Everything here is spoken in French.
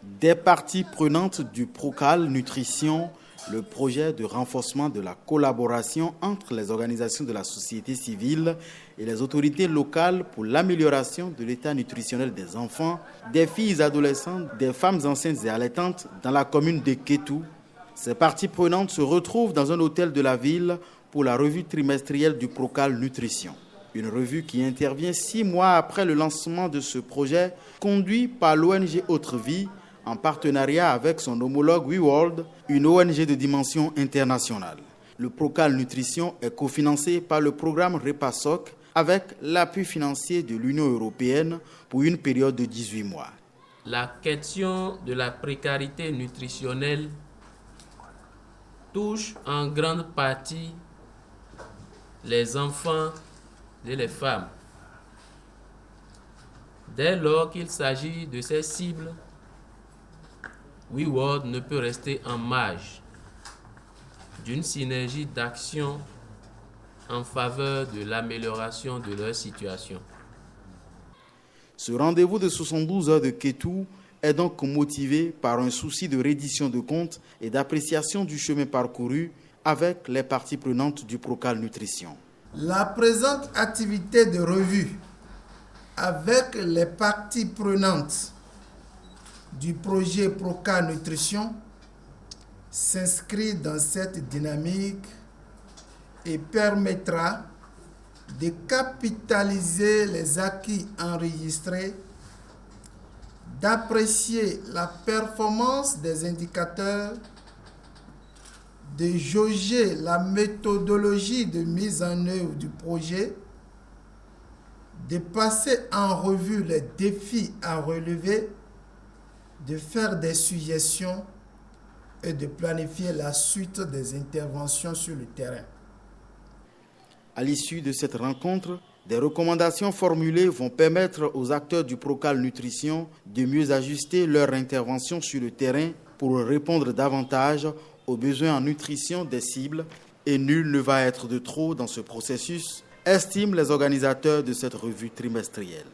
Des parties prenantes du Procal Nutrition, le projet de renforcement de la collaboration entre les organisations de la société civile et les autorités locales pour l'amélioration de l'état nutritionnel des enfants, des filles adolescentes, des femmes enceintes et allaitantes dans la commune de Kétou. Ces parties prenantes se retrouvent dans un hôtel de la ville pour la revue trimestrielle du Procal Nutrition. Une revue qui intervient 6 mois après le lancement de ce projet conduit par l'ONG Autre Vie en partenariat avec son homologue WeWorld, une ONG de dimension internationale. Le Procal Nutrition est cofinancé par le programme REPASOC avec l'appui financier de l'Union européenne pour une période de 18 mois. La question de la précarité nutritionnelle touche en grande partie les enfants et les femmes. Dès lors qu'il s'agit de ces cibles, WeWorld ne peut rester en marge d'une synergie d'action en faveur de l'amélioration de leur situation. Ce rendez-vous de 72 heures de Kétou est donc motivé par un souci de reddition de comptes et d'appréciation du chemin parcouru avec les parties prenantes du Procal Nutrition. La présente activité de revue avec les parties prenantes du projet Procal Nutrition s'inscrit dans cette dynamique et permettra de capitaliser les acquis enregistrés, d'apprécier la performance des indicateurs, de jauger la méthodologie de mise en œuvre du projet, de passer en revue les défis à relever, de faire des suggestions et de planifier la suite des interventions sur le terrain. À l'issue de cette rencontre, des recommandations formulées vont permettre aux acteurs du Procal Nutrition de mieux ajuster leur intervention sur le terrain pour répondre davantage aux besoins en nutrition des cibles, et nul ne va être de trop dans ce processus, estiment les organisateurs de cette revue trimestrielle.